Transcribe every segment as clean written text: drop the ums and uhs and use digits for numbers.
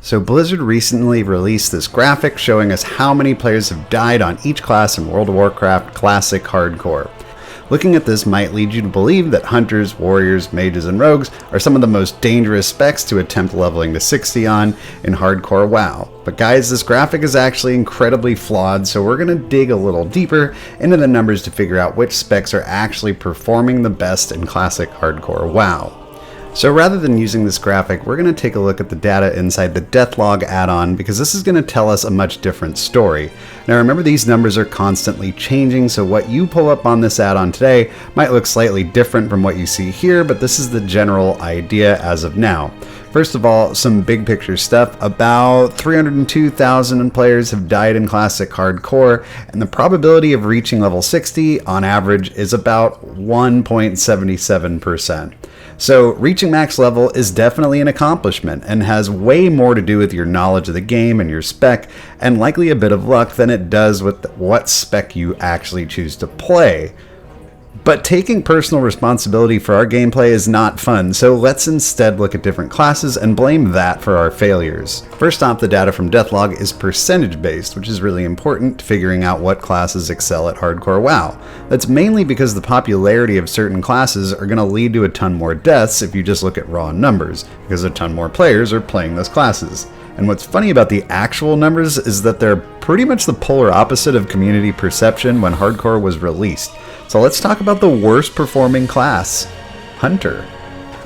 So Blizzard recently released this graphic showing us how many players have died on each class in World of Warcraft Classic Hardcore. Looking at this might lead you to believe that hunters, warriors, mages, and rogues are some of the most dangerous specs to attempt leveling to 60 on in Hardcore WoW. But guys, this graphic is actually incredibly flawed, so we're going to dig a little deeper into the numbers to figure out which specs are actually performing the best in Classic Hardcore WoW. So rather than using this graphic, we're going to take a look at the data inside the Deathlog add-on because this is going to tell us a much different story. Now remember, these numbers are constantly changing, so what you pull up on this add-on today might look slightly different from what you see here, but this is the general idea as of now. First of all, some big picture stuff. About 302,000 players have died in Classic Hardcore, and the probability of reaching level 60 on average is about 1.77%. So reaching max level is definitely an accomplishment and has way more to do with your knowledge of the game and your spec, and likely a bit of luck than it does with what spec you actually choose to play. But taking personal responsibility for our gameplay is not fun, so let's instead look at different classes and blame that for our failures. First off, the data from Deathlog is percentage based, which is really important to figuring out what classes excel at Hardcore WoW. That's mainly because the popularity of certain classes are going to lead to a ton more deaths if you just look at raw numbers, because a ton more players are playing those classes. And what's funny about the actual numbers is that they're pretty much the polar opposite of community perception when Hardcore was released. So let's talk about the worst performing class, Hunter.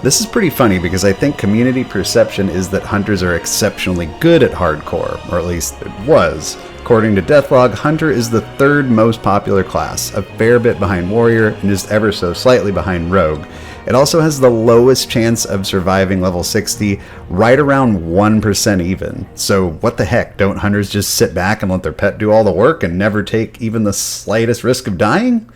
This is pretty funny because I think community perception is that hunters are exceptionally good at Hardcore, or at least it was. According to Deathlog, Hunter is the third most popular class, a fair bit behind Warrior, and is ever so slightly behind Rogue. It also has the lowest chance of surviving level 60, right around 1% even. So what the heck, don't hunters just sit back and let their pet do all the work and never take even the slightest risk of dying?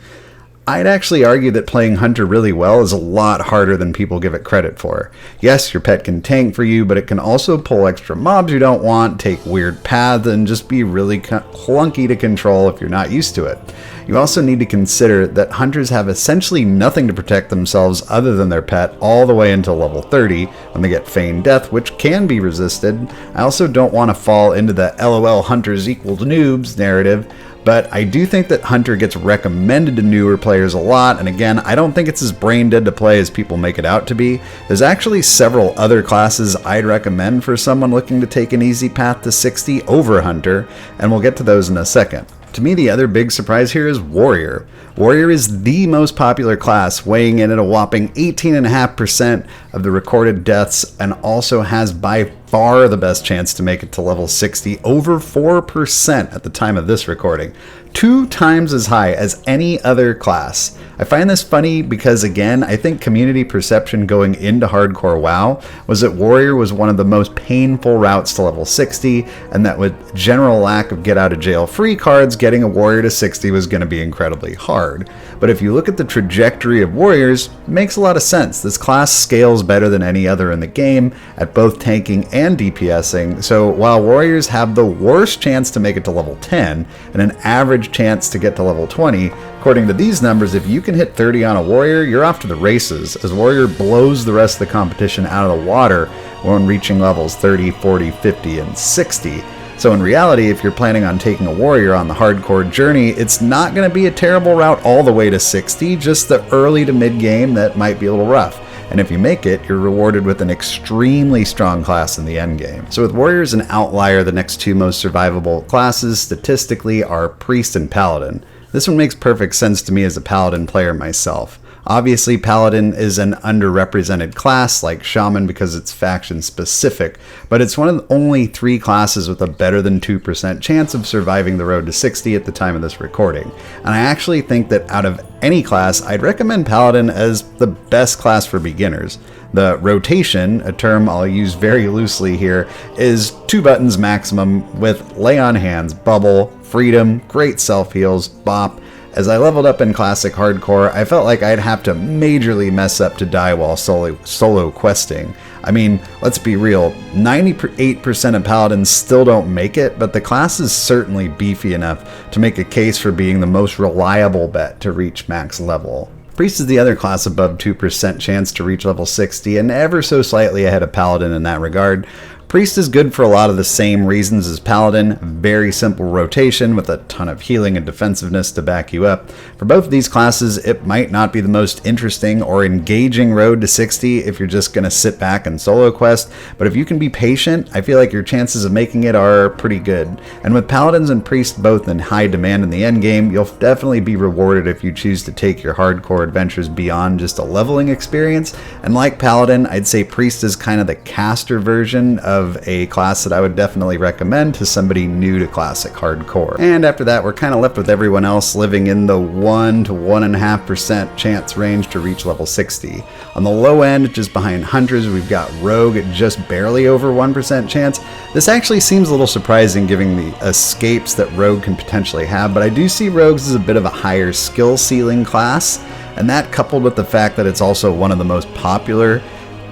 I'd actually argue that playing Hunter really well is a lot harder than people give it credit for. Yes, your pet can tank for you, but it can also pull extra mobs you don't want, take weird paths, and just be really clunky to control if you're not used to it. You also need to consider that hunters have essentially nothing to protect themselves other than their pet all the way until level 30 when they get feigned death, which can be resisted. I also don't want to fall into the LOL hunters equals noobs narrative, but I do think that Hunter gets recommended to newer players a lot, and again, I don't think it's as brain dead to play as people make it out to be. There's actually several other classes I'd recommend for someone looking to take an easy path to 60 over Hunter, and we'll get to those in a second. To me, the other big surprise here is Warrior. Warrior is the most popular class, weighing in at a whopping 18.5% of the recorded deaths, and also has by far the best chance to make it to level 60, over 4% at the time of this recording. 2 times as high as any other class. I find this funny because, again, I think community perception going into Hardcore WoW was that Warrior was one of the most painful routes to level 60, and that with general lack of get out of jail free cards, getting a Warrior to 60 was going to be incredibly hard. But if you look at the trajectory of Warriors, it makes a lot of sense. This class scales better than any other in the game at both tanking and DPSing, so while Warriors have the worst chance to make it to level 10 and an average chance to get to level 20, according to these numbers, if you can hit 30 on a Warrior, you're off to the races, as Warrior blows the rest of the competition out of the water when reaching levels 30, 40, 50, and 60. So in reality, if you're planning on taking a Warrior on the hardcore journey, it's not going to be a terrible route all the way to 60, just the early to mid game that might be a little rough. And if you make it, you're rewarded with an extremely strong class in the end game. So with Warriors an outlier, the next 2 most survivable classes statistically are Priest and Paladin. This one makes perfect sense to me as a Paladin player myself. Obviously, Paladin is an underrepresented class like Shaman because it's faction specific, but it's one of the only 3 classes with a better than 2% chance of surviving the road to 60 at the time of this recording. And I actually think that out of any class, I'd recommend Paladin as the best class for beginners. The rotation, a term I'll use very loosely here, is 2 buttons maximum with Lay on Hands, Bubble, Freedom, great self-heals, Bop. As I leveled up in Classic Hardcore, I felt like I'd have to majorly mess up to die while solo questing. I mean, let's be real, 98% of Paladins still don't make it, but the class is certainly beefy enough to make a case for being the most reliable bet to reach max level. Priest is the other class above 2% chance to reach level 60, and ever so slightly ahead of Paladin in that regard. Priest is good for a lot of the same reasons as Paladin, very simple rotation with a ton of healing and defensiveness to back you up. For both of these classes, it might not be the most interesting or engaging road to 60 if you're just going to sit back and solo quest, but if you can be patient, I feel like your chances of making it are pretty good. And with Paladins and Priests both in high demand in the endgame, you'll definitely be rewarded if you choose to take your hardcore adventures beyond just a leveling experience. And like Paladin, I'd say Priest is kind of the caster version of a class that I would definitely recommend to somebody new to classic hardcore. And after that, we're kind of left with everyone else living in the 1 to 1.5% chance range to reach level 60. On the low end, just behind Hunters, we've got Rogue at just barely over 1% chance. This actually seems a little surprising given the escapes that Rogue can potentially have, but I do see Rogues as a bit of a higher skill ceiling class, and that coupled with the fact that it's also one of the most popular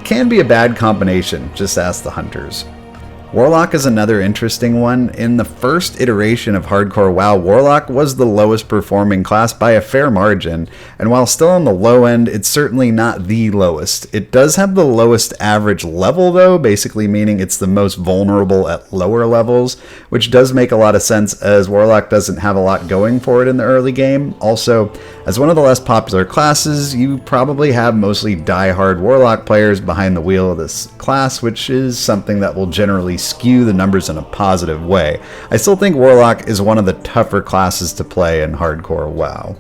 can be a bad combination, just ask the Hunters. Warlock is another interesting one. In the first iteration of Hardcore WoW, Warlock was the lowest performing class by a fair margin, and while still on the low end, it's certainly not the lowest. It does have the lowest average level though, basically meaning it's the most vulnerable at lower levels, which does make a lot of sense as Warlock doesn't have a lot going for it in the early game. Also, as one of the less popular classes, you probably have mostly die-hard Warlock players behind the wheel of this class, which is something that will generally skew the numbers in a positive way. I still think Warlock is one of the tougher classes to play in Hardcore WoW.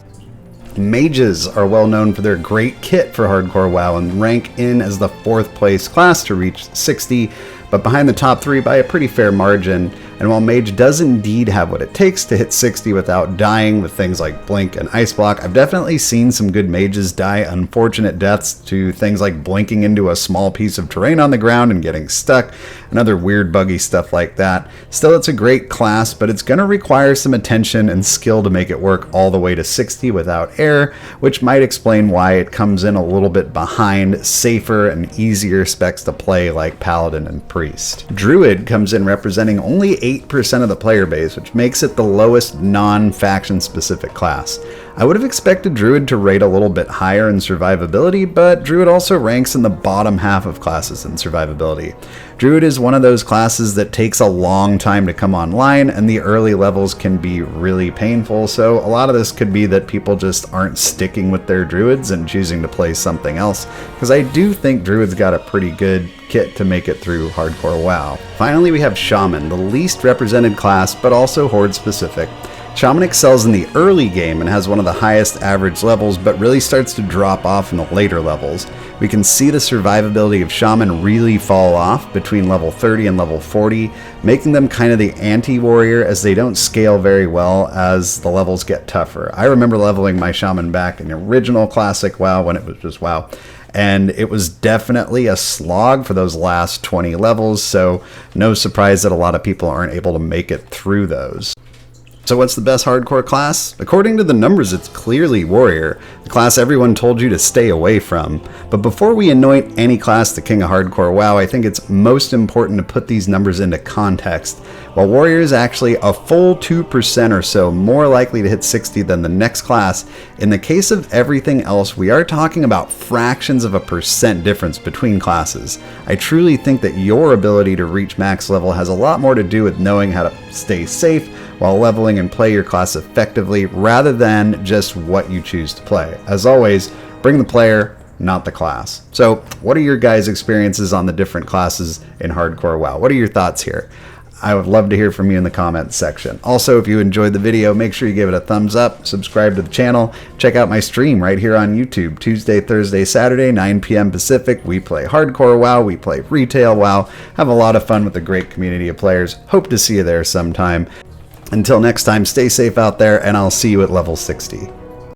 Mages are well known for their great kit for Hardcore WoW and rank in as the 4th place class to reach 60, but behind the top 3 by a pretty fair margin. And while Mage does indeed have what it takes to hit 60 without dying with things like Blink and Ice Block, I've definitely seen some good mages die unfortunate deaths to things like blinking into a small piece of terrain on the ground and getting stuck, and other weird buggy stuff like that. Still, it's a great class, but it's going to require some attention and skill to make it work all the way to 60 without error, which might explain why it comes in a little bit behind safer and easier specs to play like Paladin and Priest. Druid comes in representing only 8% of the player base, which makes it the lowest non-faction specific class. I would have expected Druid to rate a little bit higher in survivability, but Druid also ranks in the bottom half of classes in survivability. Druid is one of those classes that takes a long time to come online, and the early levels can be really painful, so a lot of this could be that people just aren't sticking with their Druids and choosing to play something else, because I do think Druid's got a pretty good kit to make it through Hardcore WoW. Finally, we have Shaman, the least represented class, but also Horde specific. Shaman excels in the early game and has one of the highest average levels, but really starts to drop off in the later levels. We can see the survivability of Shaman really fall off between level 30 and level 40, making them kind of the anti-warrior as they don't scale very well as the levels get tougher. I remember leveling my Shaman back in the original classic WoW when it was just WoW, and it was definitely a slog for those last 20 levels, so no surprise that a lot of people aren't able to make it through those. So what's the best hardcore class? According to the numbers, it's clearly Warrior, the class everyone told you to stay away from. But before we anoint any class the king of hardcore WoW, I think it's most important to put these numbers into context. While Warrior is actually a full 2% or so more likely to hit 60 than the next class, in the case of everything else, we are talking about fractions of a percent difference between classes. I truly think that your ability to reach max level has a lot more to do with knowing how to stay safe while leveling and play your class effectively rather than just what you choose to play. As always, bring the player, not the class. So what are your guys' experiences on the different classes in Hardcore WoW? What are your thoughts here? I would love to hear from you in the comments section. Also, if you enjoyed the video, make sure you give it a thumbs up, subscribe to the channel, check out my stream right here on YouTube, Tuesday, Thursday, Saturday, 9 p.m. Pacific. We play Hardcore WoW, we play Retail WoW, have a lot of fun with a great community of players. Hope to see you there sometime. Until next time, stay safe out there, and I'll see you at level 60.